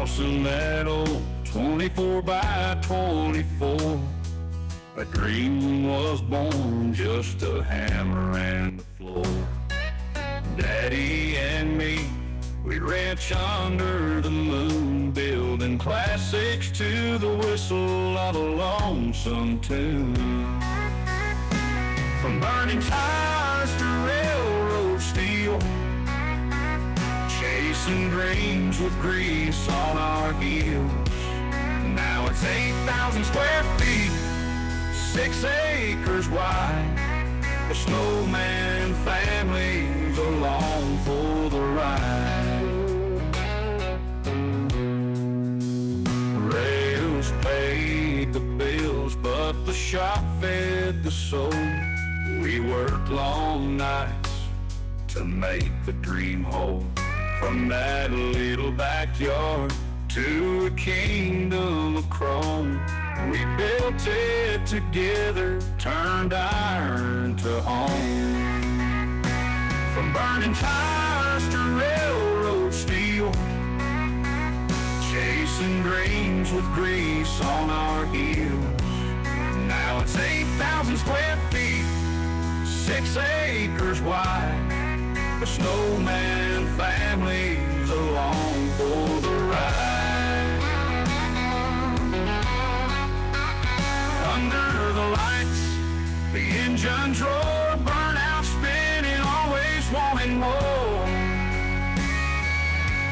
house in that old 24 by 24. A dream was born, just a hammer and the floor. Daddy and me, we ranch under the moon, building classics to the whistle of a lonesome tune. From burning tires to railroad steel, chasing dreams with grease on our heels. Now it's 8,000 square feet, 6 acres wide. The Snowman family's along for the ride. Rails paid the bills, but the shop fed the soul. We worked long nights to make the dream whole. From that little backyard to a kingdom of chrome, we built it together, turned iron to home. From burning tires to railroad steel, chasing dreams with grease on our heels. Now it's 8,000 square feet, 6 acres wide. The Snowman family's along for the ride. Under the lights, the engines roar, burnout spinning, always wanting more.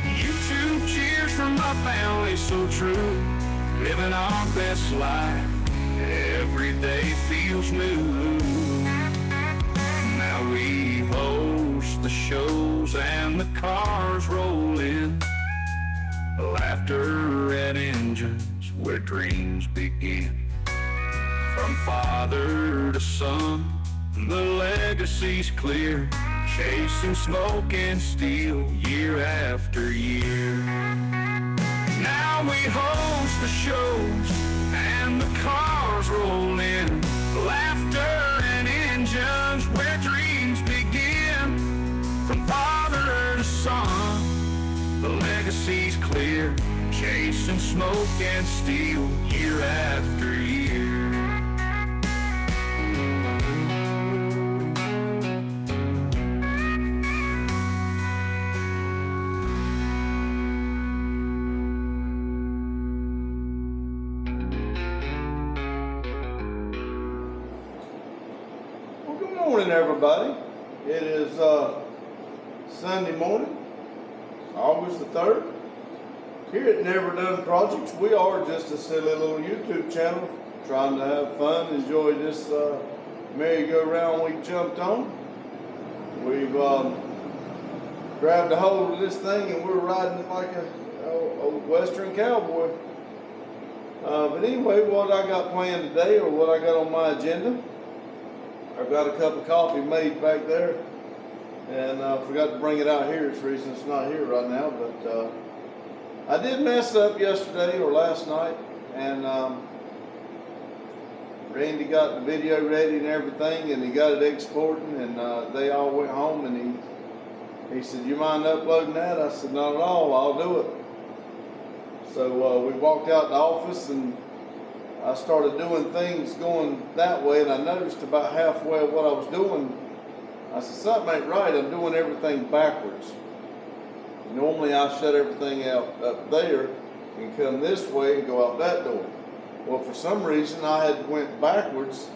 YouTube cheers from my family, so true, living our best life. Every day feels new. Now we host the shows and the cars roll in. Laughter and engines where dreams begin. From father to son, the legacy's clear, chasing smoke and steel year after year. Now we host the shows and the cars roll in. Laughter and engines where dreams begin. From father to son, the legacy's clear, chasing smoke and steel year after year. Good morning, everybody. It is Sunday morning, August the 3rd. Here at Never Done Projects, we are just a silly little YouTube channel trying to have fun, enjoy this merry-go-round we jumped on. We've grabbed a hold of this thing and we're riding it like a western cowboy. But anyway, what I got planned today, or what I got on my agenda, I've got a cup of coffee made back there, and I forgot to bring it out here. It's the reason it's not here right now, but I did mess up yesterday or last night, and Randy got the video ready and everything, and he got it exporting, and they all went home, and he said, "You mind uploading that?" I said, "Not at all, I'll do it." So we walked out the office, and I started doing things going that way, and I noticed about halfway of what I was doing, I said, something ain't right. I'm doing everything backwards. Normally I shut everything out up there and come this way and go out that door. Well, for some reason I had went backwards,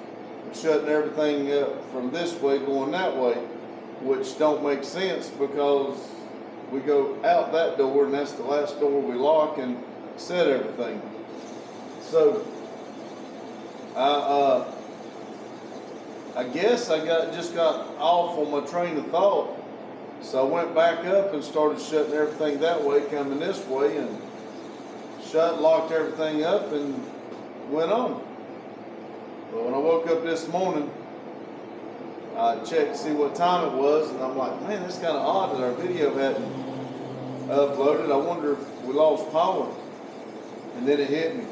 shutting everything up from this way going that way, which don't make sense because we go out that door and that's the last door we lock and set everything. So I guess I just got off on my train of thought, so I went back up and started shutting everything that way, coming this way, and locked everything up and went on. But when I woke up this morning, I checked to see what time it was, and I'm like, man, it's kind of odd that our video hadn't uploaded. I wonder if we lost power. And then it hit me.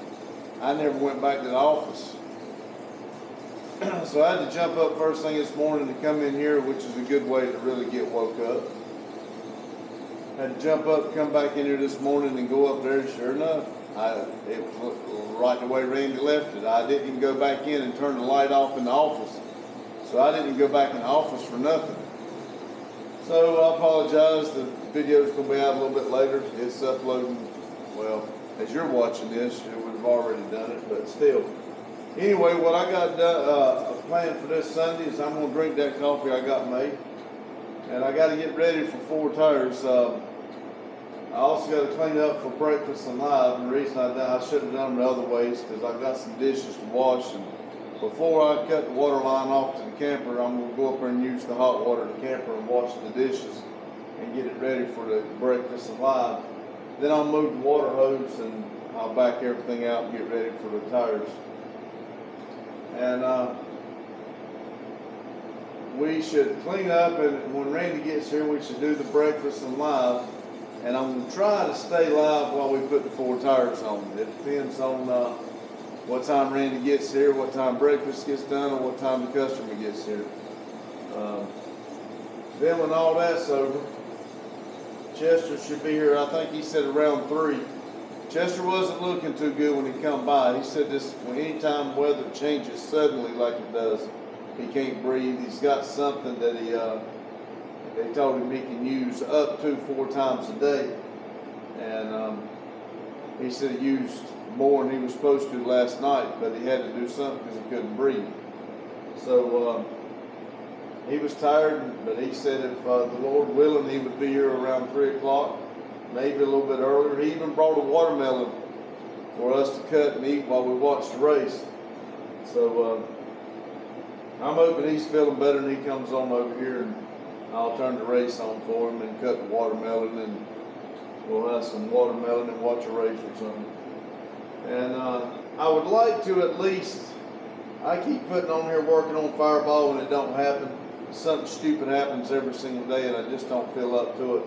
I never went back to the office. So I had to jump up first thing this morning to come in here, which is a good way to really get woke up. Had to jump up, come back in here this morning and go up there. Sure enough, it was right the way Randy left it. I didn't even go back in and turn the light off in the office. So I didn't even go back in the office for nothing. So I apologize. The video's going to be out a little bit later. It's uploading, well, as you're watching this, you would have already done it, but still. Anyway, what I got planned for this Sunday is I'm going to drink that coffee I got made. And I got to get ready for 4 tires. I also got to clean up for breakfast and live. And the reason I should have done it other ways because I've got some dishes to wash. And before I cut the water line off to the camper, I'm going to go up there and use the hot water in the camper and wash the dishes and get it ready for the breakfast and live. Then I'll move the water hose and I'll back everything out and get ready for the tires. And we should clean up, and when Randy gets here, we should do the breakfast and live. And I'm going to try to stay live while we put the 4 tires on. It depends on what time Randy gets here, what time breakfast gets done, or what time the customer gets here. Then when all that's over, Chester should be here. I think he said around 3. Chester wasn't looking too good when he come by. He said this, when anytime weather changes suddenly like it does, he can't breathe. He's got something that they told him he can use up to 4 times a day. And he said he used more than he was supposed to last night, but he had to do something because he couldn't breathe. So he was tired, but he said if the Lord willing, he would be here around 3 o'clock, maybe a little bit earlier. He even brought a watermelon for us to cut and eat while we watched the race. So I'm hoping he's feeling better and he comes on over here and I'll turn the race on for him and cut the watermelon, and we'll have some watermelon and watch a race or something. And I would like to at least, I keep putting on here working on Fireball and it don't happen. Something stupid happens every single day and I just don't feel up to it.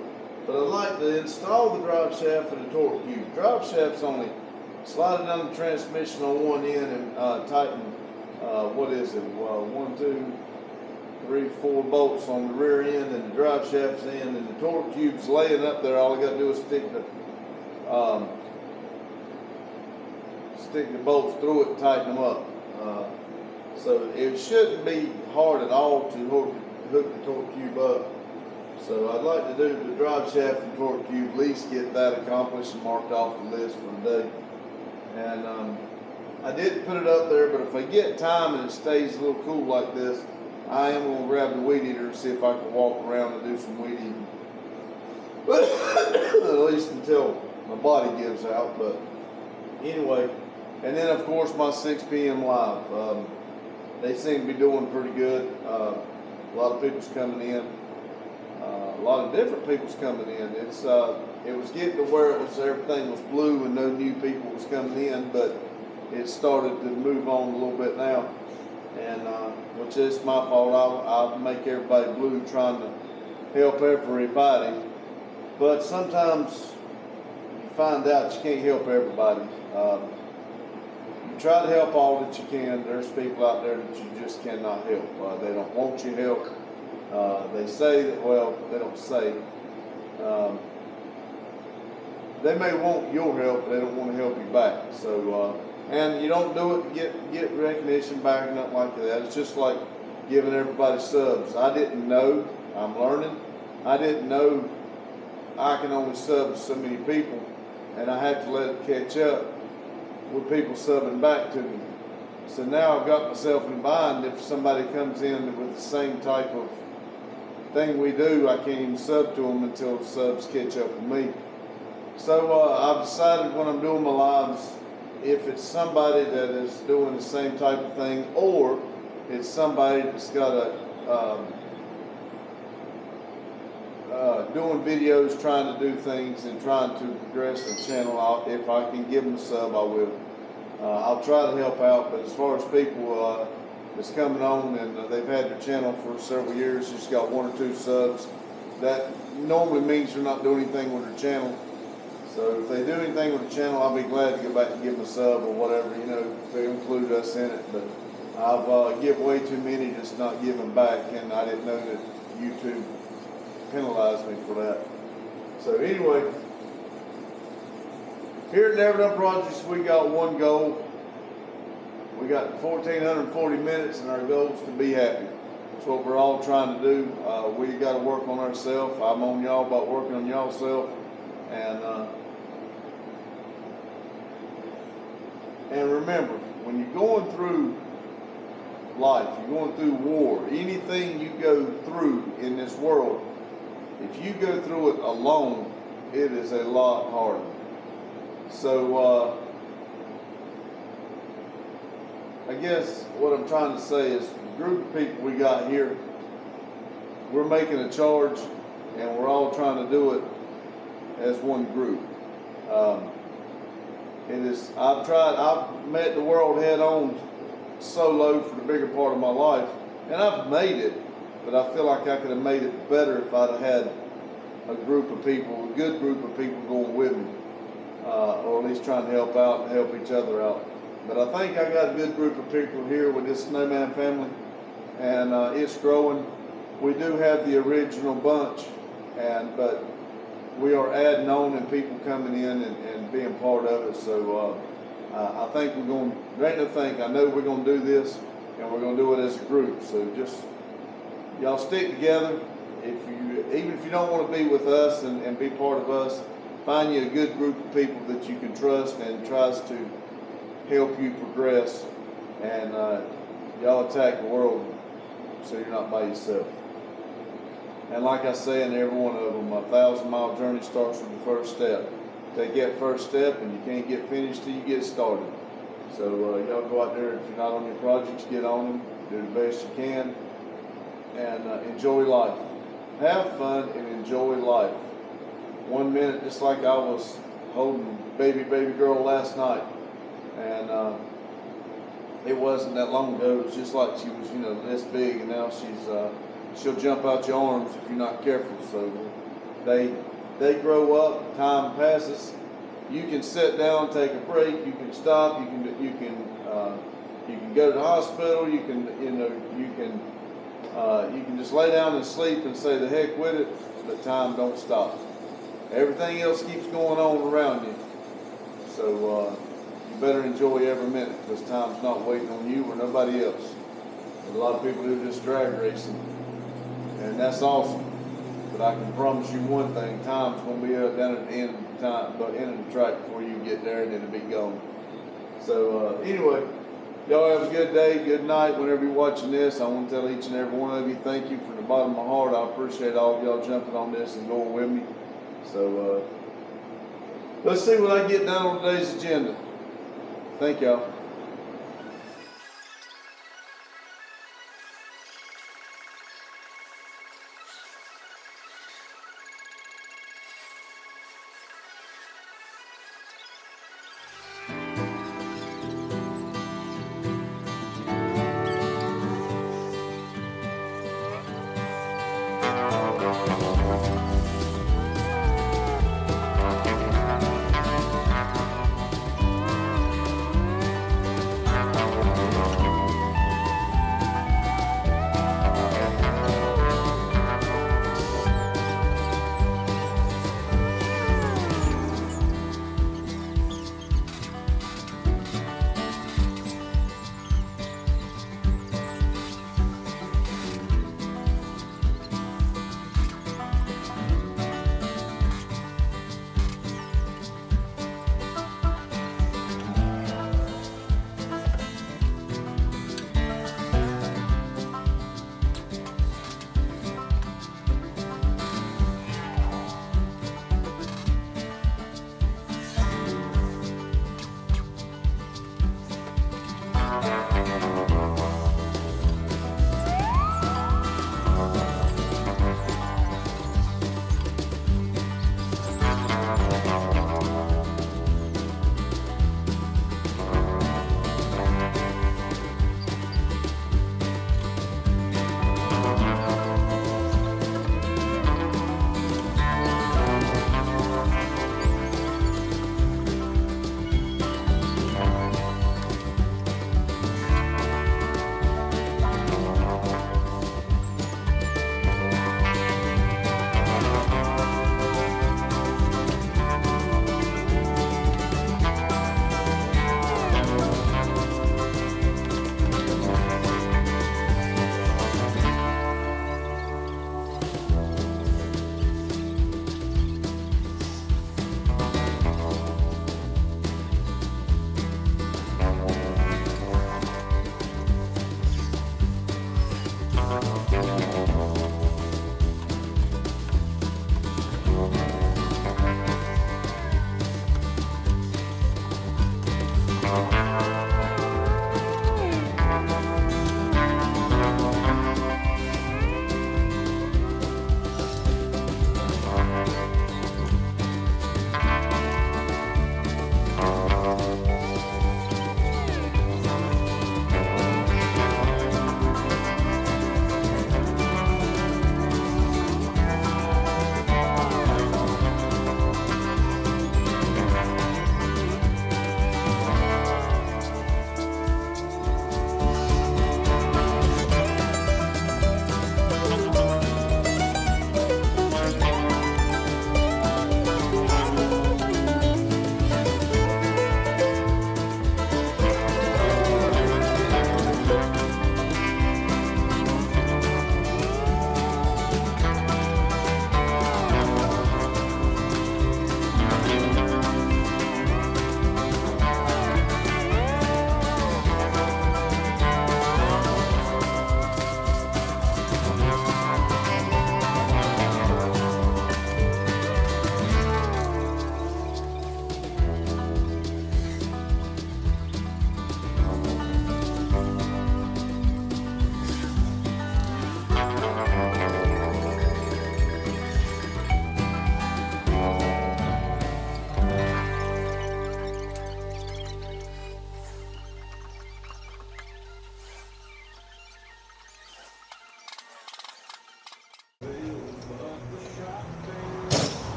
But I'd like to install the drive shaft and the torque cube. Drive shaft's only sliding down the transmission on one end and tighten, what is it, 1, 2, 3, 4 bolts on the rear end and the drive shaft's end, and the torque cube's laying up there. All I got to do is stick the bolts through it and tighten them up. So it shouldn't be hard at all to hook the torque cube up. So I'd like to do the drive shaft and torque cube, at least get that accomplished and marked off the list for the day. And I did put it up there, but if I get time and it stays a little cool like this, I am going to grab the weed eater and see if I can walk around and do some weed eating. At least until my body gives out. But anyway, and then of course my 6 p.m. live. They seem to be doing pretty good. A lot of people's coming in. A lot of different people's coming in. It was getting to where everything was blue and no new people was coming in, but it started to move on a little bit now. And which is my fault. I'll make everybody blue trying to help everybody. But sometimes you find out you can't help everybody. You try to help all that you can. There's people out there that you just cannot help. They don't want your help. They say that, well, they don't say. They may want your help, but they don't want to help you back. So, and you don't do it to get recognition back, nothing like that. It's just like giving everybody subs. I didn't know. I'm learning. I didn't know I can only sub to so many people, and I have to let it catch up with people subbing back to me. So now I've got myself in a bind. If somebody comes in with the same type of thing we do, I can't even sub to them until the subs catch up with me. So I've decided when I'm doing my lives, if it's somebody that is doing the same type of thing, or it's somebody that's got a doing videos, trying to do things and trying to progress the channel, if I can give them a sub, I will. I'll try to help out, but as far as people that's coming on and they've had their channel for several years, just got 1 or 2 subs, that normally means they're not doing anything with their channel. So if they do anything with the channel, I'll be glad to go back and give them a sub or whatever, you know, if they include us in it. But I've give way too many, just not give them back, and I didn't know that YouTube penalized me for that. So anyway, here at Never Done Projects, we got one goal. We got 1,440 minutes, and our goal is to be happy. That's what we're all trying to do. We got to work on ourselves. I'm on y'all about working on y'all self, and remember, when you're going through life, you're going through war, anything you go through in this world, if you go through it alone, it is a lot harder. So I guess what I'm trying to say is the group of people we got here, we're making a charge, and we're all trying to do it as one group. I've met the world head on solo for the bigger part of my life, and I've made it, but I feel like I could have made it better if I'd have had a group of people, a good group of people going with me, or at least trying to help out and help each other out. But I think I got a good group of people here with this Snowman family, and it's growing. We do have the original bunch, but we are adding on and people coming in and being part of it. So I think we're going. There ain't no think. I know we're going to do this, and we're going to do it as a group. So just y'all stick together. Even if you don't want to be with us and be part of us, find you a good group of people that you can trust and tries to help you progress, and y'all attack the world so you're not by yourself. And like I say in every one of them, a 1,000-mile journey starts with the first step. Take that first step, and you can't get finished till you get started. So y'all go out there. If you're not on your projects, get on them. Do the best you can, and enjoy life. Have fun and enjoy life. 1 minute, just like I was holding baby girl last night, and it wasn't that long ago. It was just like she was, this big, and now she'll jump out your arms if you're not careful. So they grow up, time passes. You can sit down, take a break. You can stop. You can go to the hospital. You can just lay down and sleep and say the heck with it. But time don't stop. Everything else keeps going on around you. So you better enjoy every minute, because time's not waiting on you or nobody else. There's a lot of people who just drag racing, and that's awesome. But I can promise you one thing: time's going to be up down at the end of the track before you get there, and it'll be gone. So anyway, y'all have a good day, good night. Whenever you're watching this, I want to tell each and every one of you thank you from the bottom of my heart. I appreciate all of y'all jumping on this and going with me. So let's see what I get done on today's agenda. Thank y'all.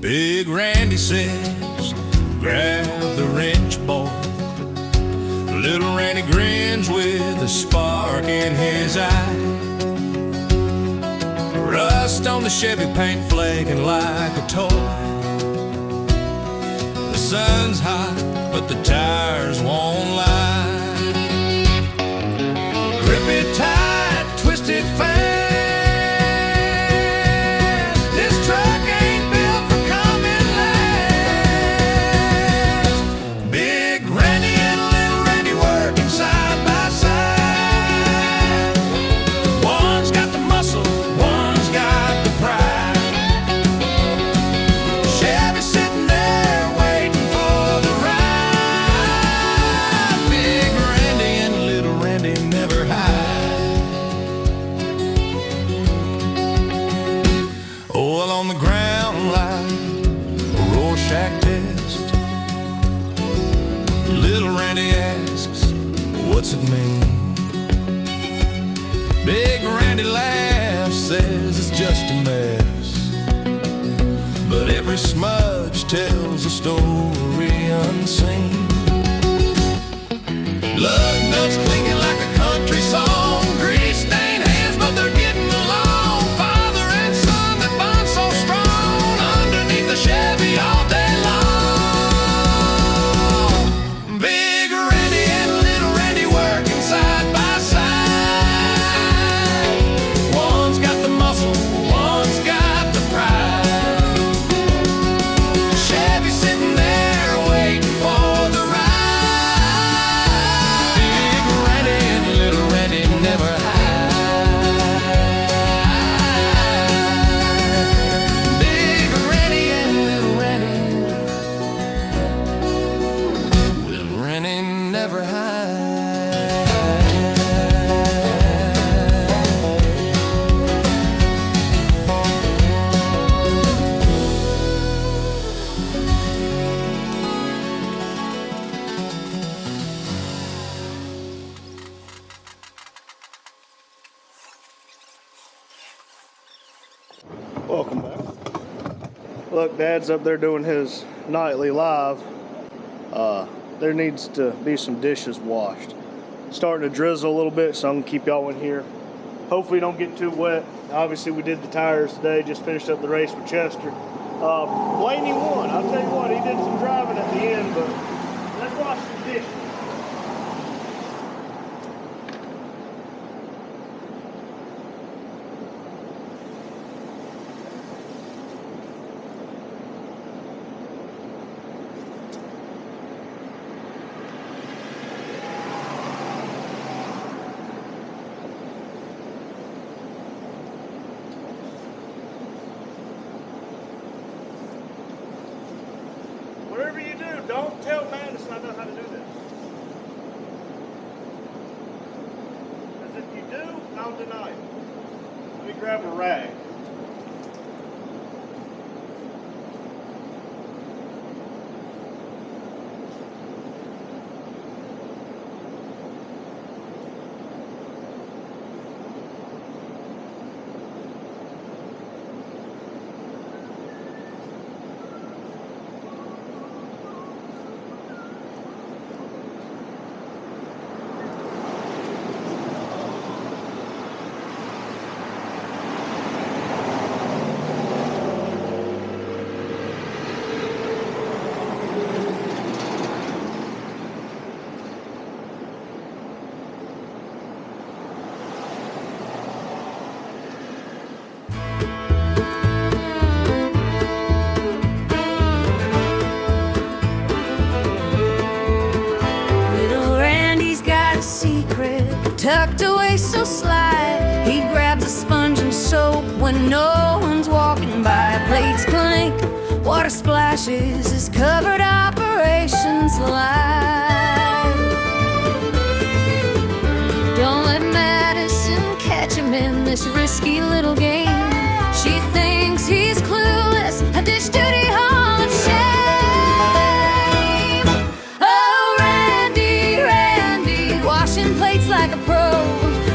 Big Randy says, grab the wrench, boy. Little Randy grins with a spark in his eye. Rust on the Chevy paint flaking like a toy. The sun's hot, but the tires won't lie. Grip it tight, twist it fast. This truck ain't built for coming last. Big Randy and Little Randy working side by side. One's got the muscle, one's got the pride. Chevy sitting there waiting for the ride. Big Randy and Little Randy never hide. Oil on the ground like a Rorschach test. Little Randy asks, what's it mean? Big Randy laughs, says it's just a mess, but every smudge tells a story unseen. Lug nuts clinging like a country song, grease-stained hands, but they're getting along. Father and son that bond so strong underneath the Chevy all day long. Big Randy and little Randy working side by side. One's got the muscle, one's got the pride. Chevy sitting there waiting for the ride. Never hide. Big Randy and little Randy, little Randy never hide. Welcome back. Look, Dad's up there doing his nightly live. There needs to be some dishes washed. Starting to drizzle a little bit, so I'm gonna keep y'all in here. Hopefully don't get too wet. Obviously we did the tires today, just finished up the race with Chester. Blaney won. I'll tell you what, he did some driving at the end, but let's wash some dishes. Whatever you do, don't tell Madison I know how to do this. Because if you do, I'll deny it. Let me grab a rag. Tucked away so sly, he grabs a sponge and soap when no one's walking by. Plates clink, water splashes, his covered operations lie. Don't let Madison catch him in this risky little game. She thinks he's clueless, a dish duty hall of shame. Oh, Randy, Randy, washing plates like a pro,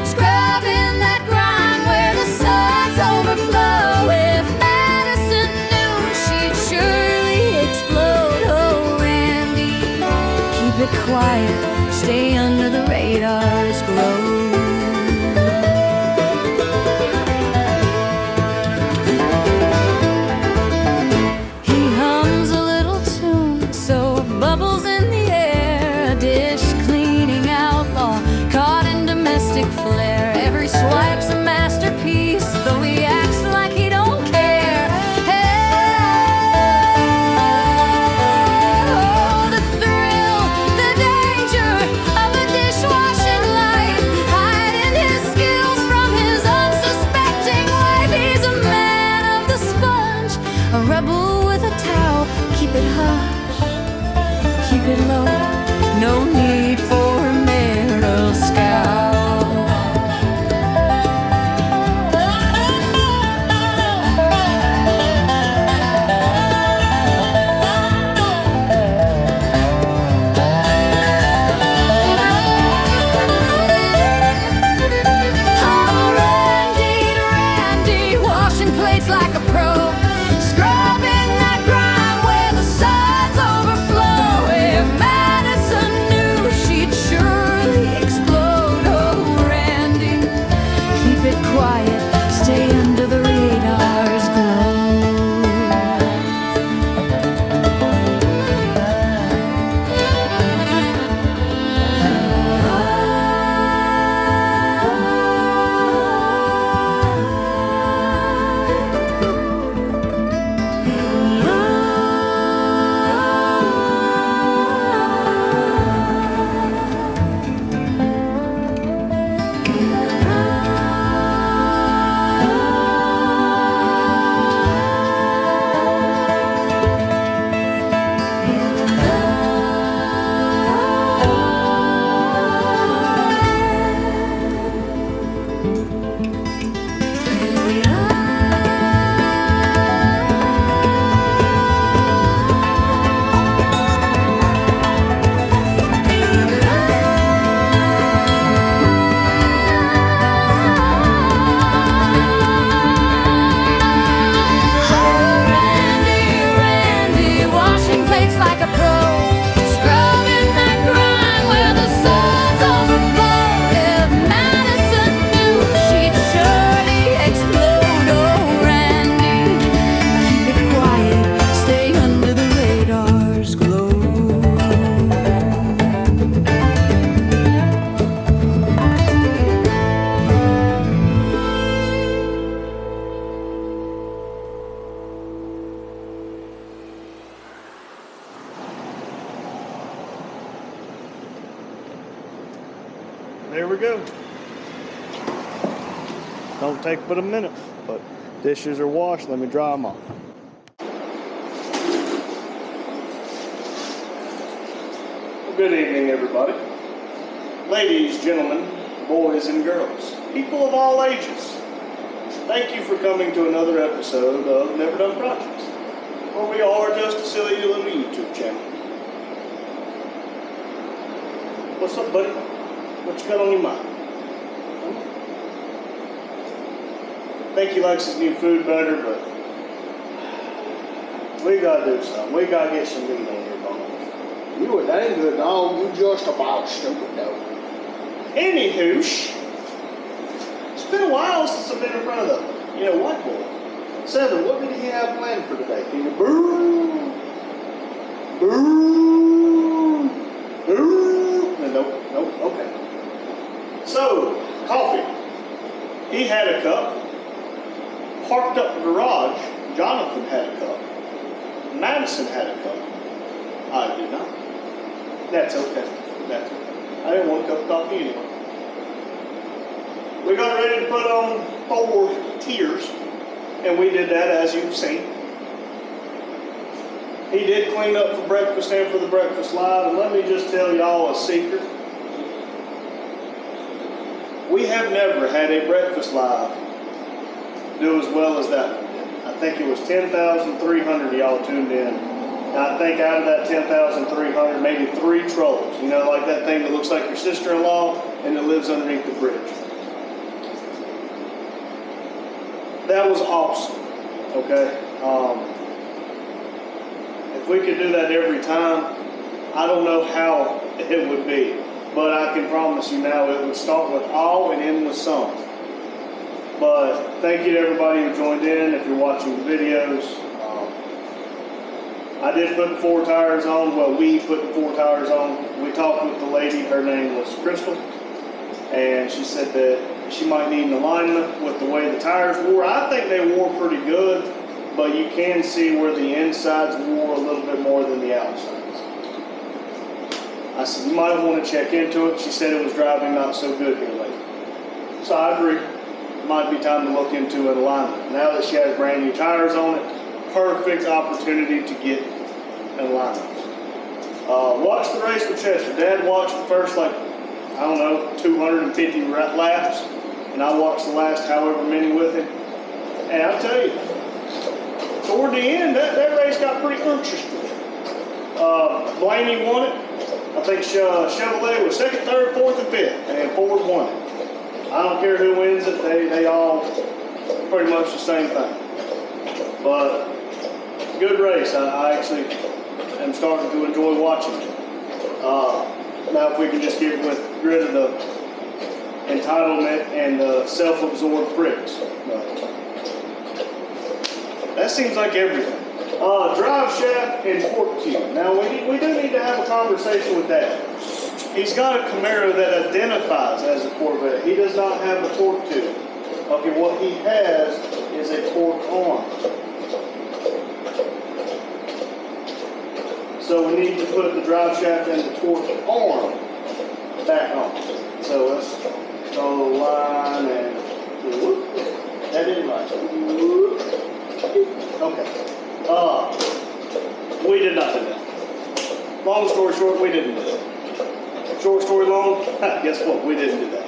scrubbing that grind where the suds overflow. If Madison knew, she'd surely explode. Oh, Randy, keep it quiet, stay under the radar's glow. He hums a little tune, so bubbles in the air. A dish cleaning outlaw caught in demand. there we go. Don't take but a minute, but dishes are washed. Let me dry them off. Good evening, everybody. Ladies, gentlemen, boys and girls, people of all ages. Thank you for coming to another episode of Never Done Projects, where we are just a silly little YouTube channel. What's up, buddy? What you got on your mind? Think he likes his new food better, but we gotta do something. We gotta get some meat on your bones. You a dang good dog. You just about stupid dog. Anywho, it's been a while since I've been in front of the, whiteboard. Seven, what did he have planned for today? Can you boo? Boo? Boo? Nope, okay. So, coffee. He had a cup. Parked up the garage, Jonathan had a cup. Madison had a cup. I did not. That's okay. That's okay. I didn't want a cup of coffee anyway. We got ready to put on 4 tiers, and we did that as you've seen. He did clean up for breakfast and for the breakfast live, and let me just tell y'all a secret. We have never had a breakfast live do as well as that one did. I think it was 10,300 y'all tuned in. And I think out of that 10,300, maybe 3 trolls. You know, like that thing that looks like your sister-in-law and that lives underneath the bridge. That was awesome, okay? If we could do that every time, I don't know how it would be. But I can promise you now it would start with awe and end with song. But thank you to everybody who joined in. If you're watching the videos, I did put the 4 tires on. Well, we put the 4 tires on. We talked with the lady. Her name was Crystal, and she said that she might need an alignment with the way the tires wore. I think they wore pretty good, but you can see where the insides wore a little bit more than the outsides. I said you might want to check into it. She said it was driving not so good here lately. So I agree. Might be time to look into an alignment. Now that she has brand new tires on it, perfect opportunity to get an alignment. Watch the race with Chester. Dad watched the first 250 laps, and I watched the last however many with him. And I'll tell you, toward the end, that race got pretty interesting. Blaney won it. I think Chevrolet was 2nd, 3rd, 4th, and 5th, and Ford won it. I don't care who wins it, they all pretty much the same thing. But good race. I actually am starting to enjoy watching it. Now if we can just get rid of the entitlement and the self-absorbed pricks. That seems like everything. Drive shaft and torque tube. Now we do need to have a conversation with Dad. He's got a Camaro that identifies as a Corvette. He does not have a torque tube. Okay, what he has is a torque arm. So we need to put the drive shaft and the torque arm back on. So let's draw the line and whoop. That didn't right. Okay. We did not do that. Long story short, we didn't do that. Short story long, guess what? We didn't do that.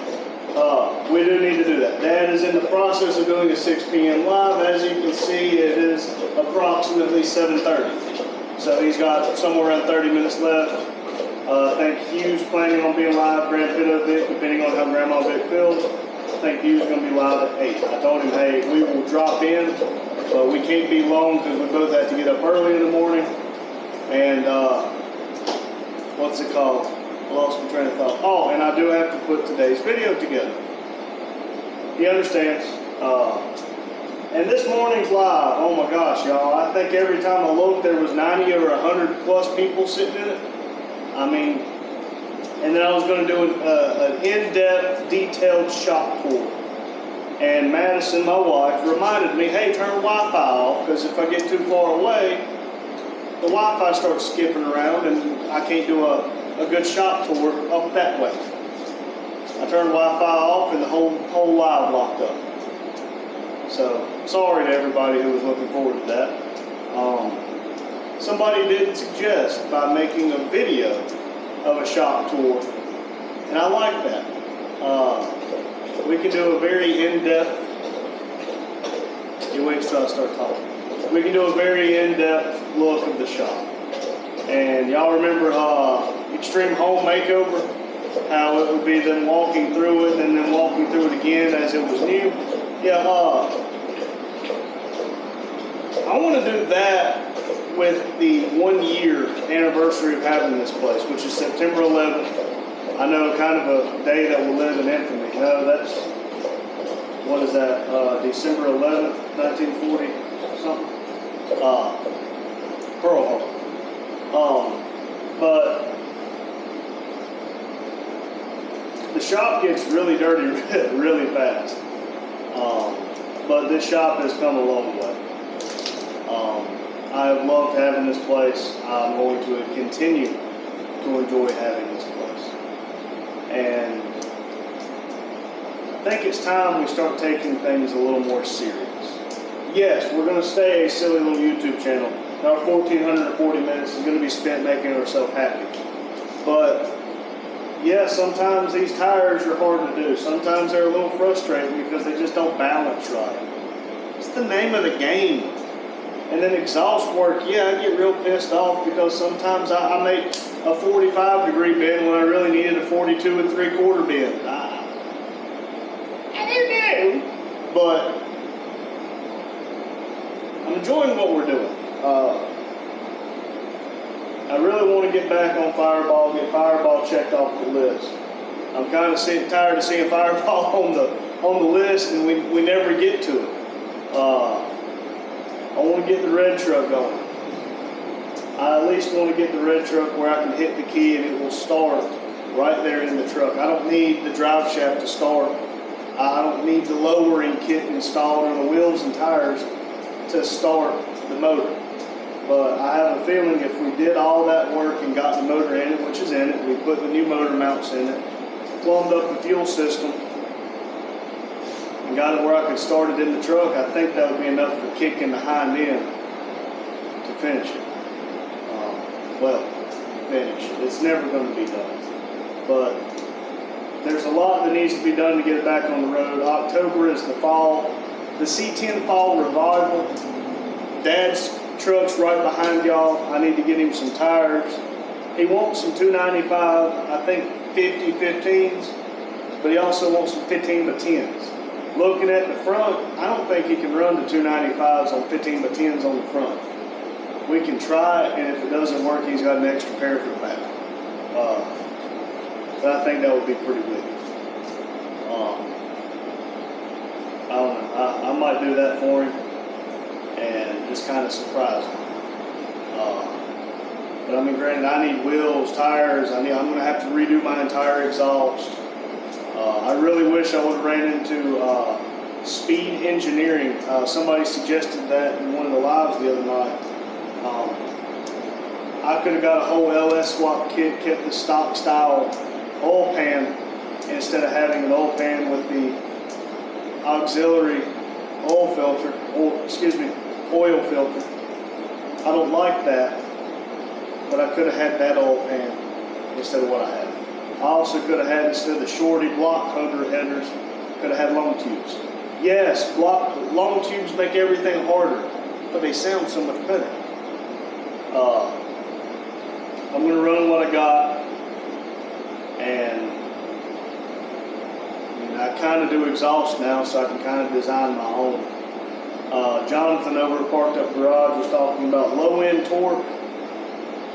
We do need to do that. Dad is in the process of doing a 6 p.m. live. As you can see, it is approximately 7:30. So he's got somewhere around 30 minutes left. I think Hugh's planning on being live, Grandpa Vic, depending on how Grandma Vic feels. I think Hugh's going to be live at 8. I told him, hey, we will drop in, but we can't be long because we both have to get up early in the morning. And, what's it called? I lost my train of thought. Oh, and I do have to put today's video together. He understands. And this morning's live, oh my gosh, y'all. I think every time I looked, there was 90 or 100 plus people sitting in it. I mean, and then I was going to do an in-depth, detailed shop tour. And Madison, my wife, reminded me, hey, turn the Wi-Fi off, because if I get too far away, the Wi-Fi starts skipping around, and I can't do a good shop tour up that way. I turned Wi-Fi off and the whole live locked up. So sorry to everybody who was looking forward to that. Somebody did suggest by making a video of a shop tour, and I like that. We can do a very in-depth. You wait till I start talking. We can do a very in-depth look of the shop. And y'all remember Extreme Home Makeover? How it would be them walking through it and then walking through it again as it was new? Yeah, I want to do that with the 1 year anniversary of having this place, which is September 11th. I know, kind of a day that will live in infamy. No, that's, what is that, December 11th, 1940 something? Pearl Harbor. But the shop gets really dirty really fast. But this shop has come a long way. I have loved having this place. I'm going to continue to enjoy having this place. And I think it's time we start taking things a little more serious. Yes, we're going to stay a silly little YouTube channel. Our 1,440 minutes is going to be spent making ourselves happy. But yeah, sometimes these tires are hard to do. Sometimes they're a little frustrating because they just don't balance right. It's the name of the game. And then exhaust work, yeah, I get real pissed off because sometimes I make a 45-degree bend when I really needed a 42 3/4 bend. I do, but I'm enjoying what we're doing. I really want to get back on Fireball, get Fireball checked off the list. I'm kind of tired of seeing Fireball on the list and we never get to it. I want to get the red truck going. I at least want to get the red truck where I can hit the key and it will start right there in the truck. I don't need the drive shaft to start. I don't need the lowering kit installed on the wheels and tires to start the motor. But I have a feeling if we did all that work and got the motor in it, which is in it, we put the new motor mounts in it, plumbed up the fuel system, and got it where I could start it in the truck, I think that would be enough of a kick in the hind end to finish it. Finish. It's never going to be done. But there's a lot that needs to be done to get it back on the road. October is the fall. The C10 Fall Revival. Dad's truck's right behind y'all. I need to get him some tires. He wants some 295, I think 50 15s, but he also wants some 15 by 10s. Looking at the front, I don't think he can run the 295s on 15 by 10s on the front. We can try it, and if it doesn't work, he's got an extra pair for the back. But I think that would be pretty good. I don't know. I might do that for him and just kind of surprise him. But I mean, granted, I need wheels, tires. I'm going to have to redo my entire exhaust. I really wish I would have ran into Speed Engineering. Somebody suggested that in one of the lives the other night. I could have got a whole LS swap kit, kept the stock style oil pan instead of having an oil pan with the auxiliary oil filter, oil filter. I don't like that, but I could have had that oil pan instead of what I had. I also could have had, instead of the shorty block headers, could have had long tubes. Yes, long tubes make everything harder, but they sound so much better. I'm going to run what I got, and I kind of do exhaust now, so I can kind of design my own. Jonathan over at Parked Up Garage was talking about low end torque.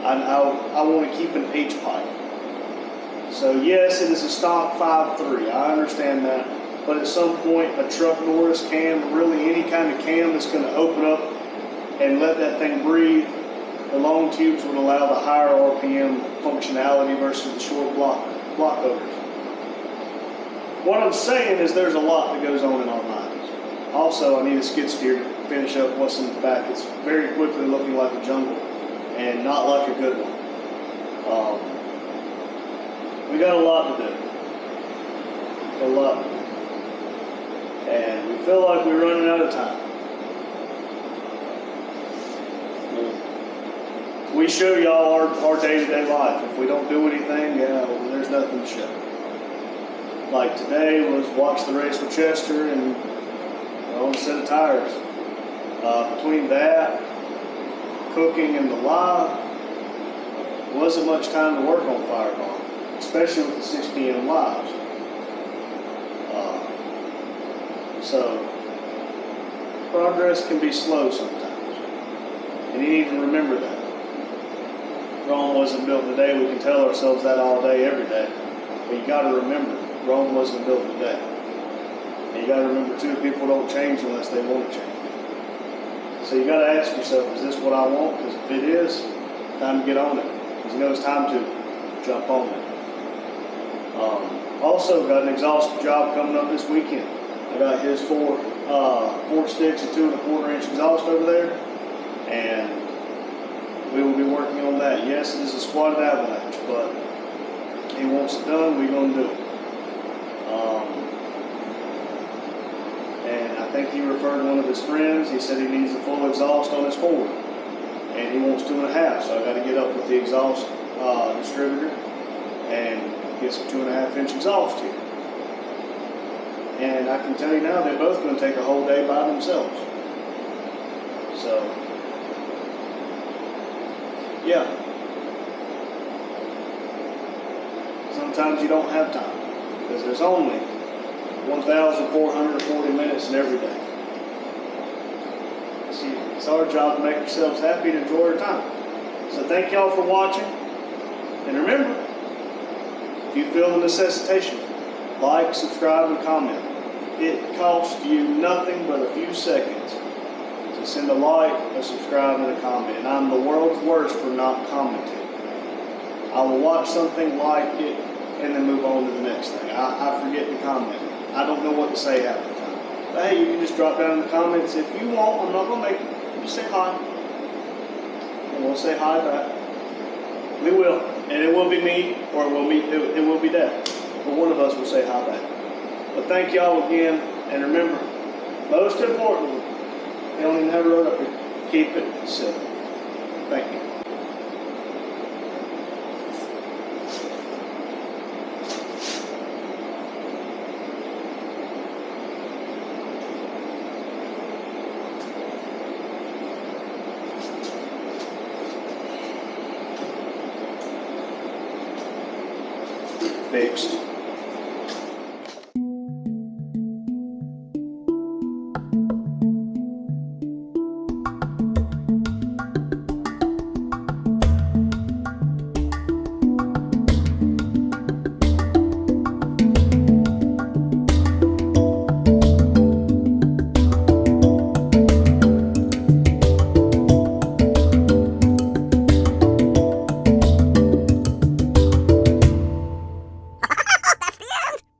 I want to keep an H pipe. So yes, it is a stock 5.3. I understand that, but at some point, a Truck Norris cam, really any kind of cam that's going to open up and let that thing breathe. The long tubes would allow the higher RPM functionality versus the short block holders. What I'm saying is there's a lot that goes on in our minds. Also, I need a skid steer to finish up what's in the back. It's very quickly looking like a jungle and not like a good one. We got a lot to do. a lot. And we feel like we're running out of time. We show y'all our day-to-day life. If we don't do anything, yeah, well, there's nothing to show. Like today was watch the race with Chester and on a set of tires. Between that, cooking and the live, wasn't much time to work on Fireball, especially with the 6 p.m. lives. So progress can be slow sometimes, and you need to remember that. Rome wasn't built in a day. We can tell ourselves that all day, every day. But you got to remember, Rome wasn't built in a day. And you got to remember too, people don't change unless they want to change. So you got to ask yourself, is this what I want? Because if it is, time to get on it. Because you know it's time to jump on it. Also got an exhaust job coming up this weekend. I got his four sticks and 2 1/4-inch exhaust over there, and we will be working on that. Yes, it is a squatted avalanche, but he wants it done, we're going to do it. And I think he referred to one of his friends. He said he needs a full exhaust on his Ford, and he wants 2 1/2. So I got to get up with the exhaust distributor and get some 2 1/2-inch exhaust here. And I can tell you now, they're both going to take a whole day by themselves. So, yeah. Sometimes you don't have time, because there's only 1,440 minutes in every day. See, it's our job to make ourselves happy and enjoy our time. So thank y'all for watching. And remember, if you feel the necessitation, like, subscribe, and comment. It costs you nothing but a few seconds to send a like, a subscribe, and a comment. And I'm the world's worst for not commenting. I will watch something, like it, and then move on to the next thing. I forget to comment. I don't know what to say half the time. But hey, you can just drop down in the comments if you want. I'm not going to make it. Just say hi. And we'll say hi back. We will. And it will be me, or it will be Dad. But one of us will say hi back. But thank y'all again. And remember, most importantly, you don't even have a road up here. Keep it simple. Thank you. Fixed.